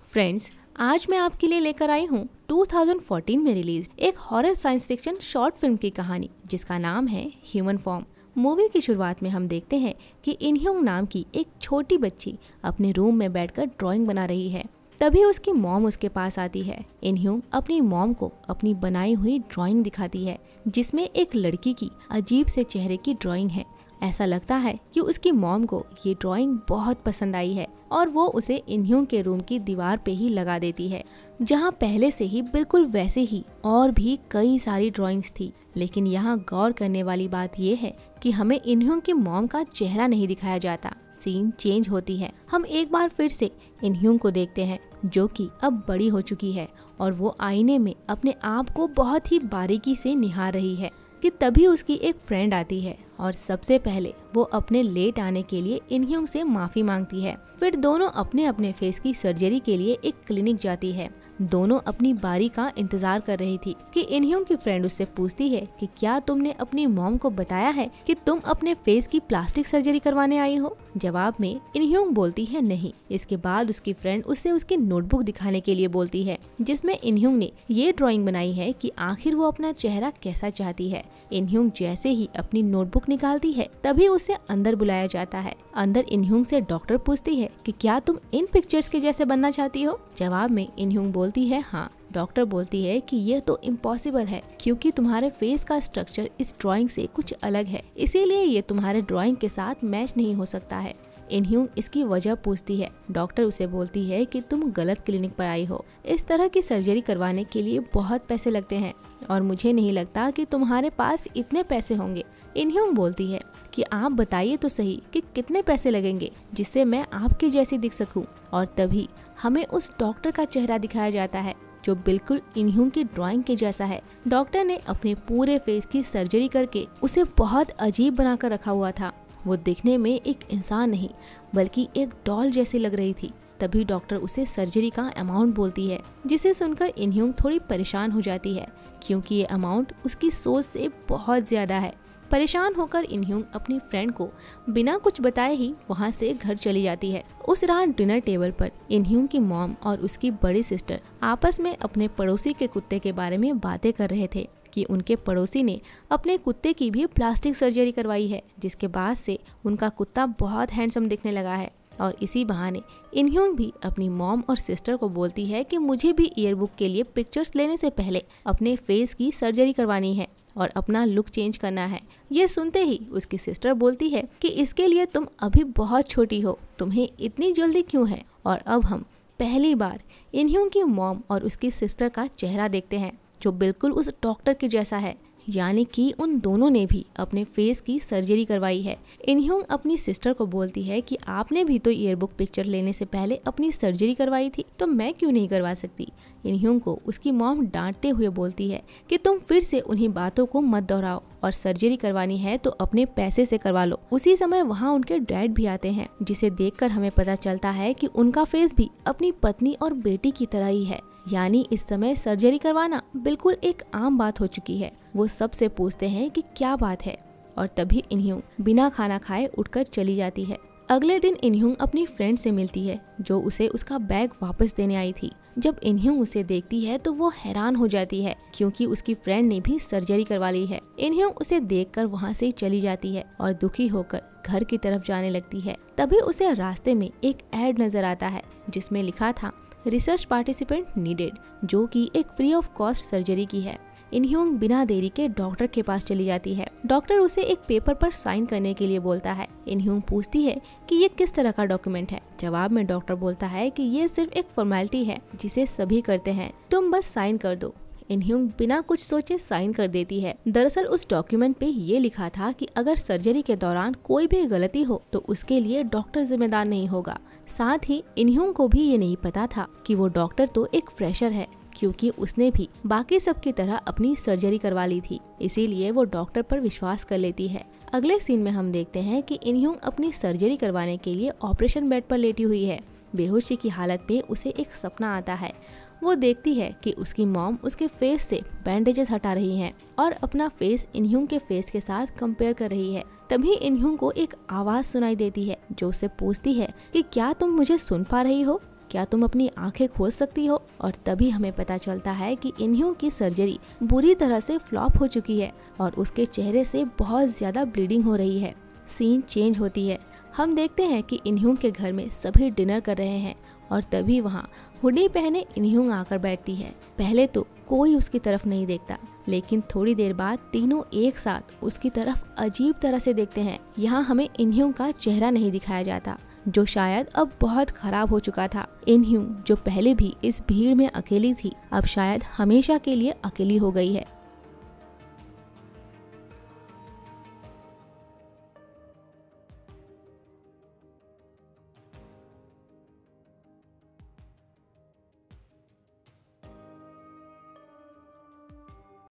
Friends, आज मैं आपके लिए लेकर आई हूँ 2014 में रिलीज एक horror science fiction short film की कहानी जिसका नाम है ह्यूमन फॉर्म। मूवी की शुरुआत में हम देखते हैं कि इनह्यूंग नाम की एक छोटी बच्ची अपने रूम में बैठकर ड्राइंग बना रही है। तभी उसकी मॉम उसके पास आती है। इनह्यूंग अपनी मॉम को अपनी बनाई हुई ड्राइंग दिखाती है जिसमें एक लड़की की अजीब से चेहरे की ड्राइंग है। ऐसा लगता है कि उसकी मॉम को ये ड्राइंग बहुत पसंद आई है और वो उसे इनह्यूंग के रूम की दीवार पे ही लगा देती है, जहाँ पहले से ही बिल्कुल वैसे ही और भी कई सारी ड्राइंग्स थी। लेकिन यहाँ गौर करने वाली बात ये है कि हमें इनह्यूंग की मॉम का चेहरा नहीं दिखाया जाता। सीन चेंज होती है। हम एक बार फिर से इनह्यूंग को देखते हैं जो कि अब बड़ी हो चुकी है और वो आईने में अपने आप को बहुत ही बारीकी से निहार रही है कि तभी उसकी एक फ्रेंड आती है और सबसे पहले वो अपने लेट आने के लिए इनह्यूंग से माफी मांगती है। फिर दोनों अपने अपने फेस की सर्जरी के लिए एक क्लिनिक जाती है। दोनों अपनी बारी का इंतजार कर रही थी कि इनह्यूंग की फ्रेंड उससे पूछती है कि क्या तुमने अपनी मॉम को बताया है कि तुम अपने फेस की प्लास्टिक सर्जरी करवाने आई हो। जवाब में इनह्यूंग बोलती है नहीं। इसके बाद उसकी फ्रेंड उससे उसकी नोटबुक दिखाने के लिए बोलती है जिसमें इनह्यूंग ने ये ड्राइंग बनाई है कि आखिर वो अपना चेहरा कैसा चाहती है। इनह्यूंग जैसे ही अपनी नोटबुक निकालती है तभी उसे अंदर बुलाया जाता है। अंदर इनह्यूंग से डॉक्टर पूछती है कि क्या तुम इन पिक्चर्स के जैसे बनना चाहती हो। जवाब में इनह्यूंग बोलती है हाँ। डॉक्टर बोलती है कि ये तो इम्पॉसिबल है क्योंकि तुम्हारे फेस का स्ट्रक्चर इस ड्राइंग से कुछ अलग है, इसीलिए ये तुम्हारे ड्राइंग के साथ मैच नहीं हो सकता है। इनह्यूंग इसकी वजह पूछती है। डॉक्टर उसे बोलती है कि तुम गलत क्लिनिक पर आई हो। इस तरह की सर्जरी करवाने के लिए बहुत पैसे लगते हैं और मुझे नहीं लगता कि तुम्हारे पास इतने पैसे होंगे। इनह्यूंग बोलती है कि आप बताइए तो सही कि कितने पैसे लगेंगे जिससे मैं आपके जैसी दिख सकूं। और तभी हमें उस डॉक्टर का चेहरा दिखाया जाता है जो बिल्कुल इनह्यूंग की ड्राइंग के जैसा है। डॉक्टर ने अपने पूरे फेस की सर्जरी करके उसे बहुत अजीब बनाकर रखा हुआ था। वो दिखने में एक इंसान नहीं बल्कि एक डॉल जैसी लग रही थी। तभी डॉक्टर उसे सर्जरी का अमाउंट बोलती है जिसे सुनकर इनह्यूंग थोड़ी परेशान हो जाती है क्योंकि ये अमाउंट उसकी सोच से बहुत ज्यादा है। परेशान होकर इनह्यूंग अपनी फ्रेंड को बिना कुछ बताए ही वहाँ से घर चली जाती है। उस रात डिनर टेबल पर इनह्यूंग की मॉम और उसकी बड़ी सिस्टर आपस में अपने पड़ोसी के कुत्ते के बारे में बातें कर रहे थे कि उनके पड़ोसी ने अपने कुत्ते की भी प्लास्टिक सर्जरी करवाई है जिसके बाद से उनका कुत्ता बहुत हैंडसम दिखने लगा है। और इसी बहाने इनह्यूंग भी अपनी मॉम और सिस्टर को बोलती है कि मुझे भी ईयरबुक के लिए पिक्चर्स लेने से पहले अपने फेस की सर्जरी करवानी है और अपना लुक चेंज करना है। ये सुनते ही उसकी सिस्टर बोलती है कि इसके लिए तुम अभी बहुत छोटी हो, तुम्हें इतनी जल्दी क्यों है। और अब हम पहली बार इनह्यूंग की मॉम और उसकी सिस्टर का चेहरा देखते हैं जो बिल्कुल उस डॉक्टर के जैसा है, यानी कि उन दोनों ने भी अपने फेस की सर्जरी करवाई है। इनह्यूंग अपनी सिस्टर को बोलती है कि आपने भी तो ईयरबुक पिक्चर लेने से पहले अपनी सर्जरी करवाई थी तो मैं क्यों नहीं करवा सकती। इनह्यूंग को उसकी मॉम डांटते हुए बोलती है कि तुम फिर से उन्हीं बातों को मत दोहराओ और सर्जरी करवानी है तो अपने पैसे से करवा लो। उसी समय वहाँ उनके डैड भी आते हैं जिसे देखकर हमें पता चलता है कि उनका फेस भी अपनी पत्नी और बेटी की तरह ही है, यानी इस समय सर्जरी करवाना बिल्कुल एक आम बात हो चुकी है। वो सबसे पूछते हैं कि क्या बात है और तभी इनह्यूंग बिना खाना खाए उठकर चली जाती है। अगले दिन इनह्यूंग अपनी फ्रेंड से मिलती है जो उसे उसका बैग वापस देने आई थी। जब इनह्यूंग उसे देखती है तो वो हैरान हो जाती है क्योंकि उसकी फ्रेंड ने भी सर्जरी करवा ली है। इनह्यूंग उसे देखकर वहाँ से चली जाती है और दुखी होकर घर की तरफ जाने लगती है। तभी उसे रास्ते में एक एड नजर आता है जिसमें लिखा था रिसर्च पार्टिसिपेंट नीडेड, जो कि एक फ्री ऑफ कॉस्ट सर्जरी की है। इनह्यूंग बिना देरी के डॉक्टर के पास चली जाती है। डॉक्टर उसे एक पेपर पर साइन करने के लिए बोलता है। इनह्यूंग पूछती है कि ये किस तरह का डॉक्यूमेंट है। जवाब में डॉक्टर बोलता है कि ये सिर्फ एक फॉर्मेलिटी है जिसे सभी करते हैं, तुम बस साइन कर दो। इनह्यूंग बिना कुछ सोचे साइन कर देती है। दरअसल उस डॉक्यूमेंट पे ये लिखा था कि अगर सर्जरी के दौरान कोई भी गलती हो तो उसके लिए डॉक्टर जिम्मेदार नहीं होगा। साथ ही इनह्यूंग को भी ये नहीं पता था कि वो डॉक्टर तो एक फ्रेशर है क्योंकि उसने भी बाकी सब की तरह अपनी सर्जरी करवा ली थी, इसीलिए वो डॉक्टर पर विश्वास कर लेती है। अगले सीन में हम देखते हैं कि इनह्यूंग अपनी सर्जरी करवाने के लिए ऑपरेशन बेड पर लेटी हुई है। बेहोशी की हालत में उसे एक सपना आता है। वो देखती है कि उसकी मॉम उसके फेस से बैंडेजेस हटा रही हैं और अपना फेस इनह्यूंग के फेस के साथ कंपेयर कर रही है। तभी इनह्यूंग को एक आवाज सुनाई देती है जो उसे पूछती है कि क्या तुम मुझे सुन पा रही हो। क्या तुम अपनी आंखें खोल सकती हो? और तभी हमें पता चलता है कि इनह्यूंग की सर्जरी बुरी तरह से फ्लॉप हो चुकी है और उसके चेहरे से बहुत ज्यादा ब्लीडिंग हो रही है। सीन चेंज होती है। हम देखते हैं कि इनह्यूंग के घर में सभी डिनर कर रहे हैं और तभी वहाँ हुडी पहने इनह्यूंग आकर बैठती है। पहले तो कोई उसकी तरफ नहीं देखता, लेकिन थोड़ी देर बाद तीनों एक साथ उसकी तरफ अजीब तरह से देखते हैं। यहाँ हमें इनह्यूंग का चेहरा नहीं दिखाया जाता, जो शायद अब बहुत खराब हो चुका था। इनह्यूंग जो पहले भी इस भीड़ में अकेली थी, अब शायद हमेशा के लिए अकेली हो गई है।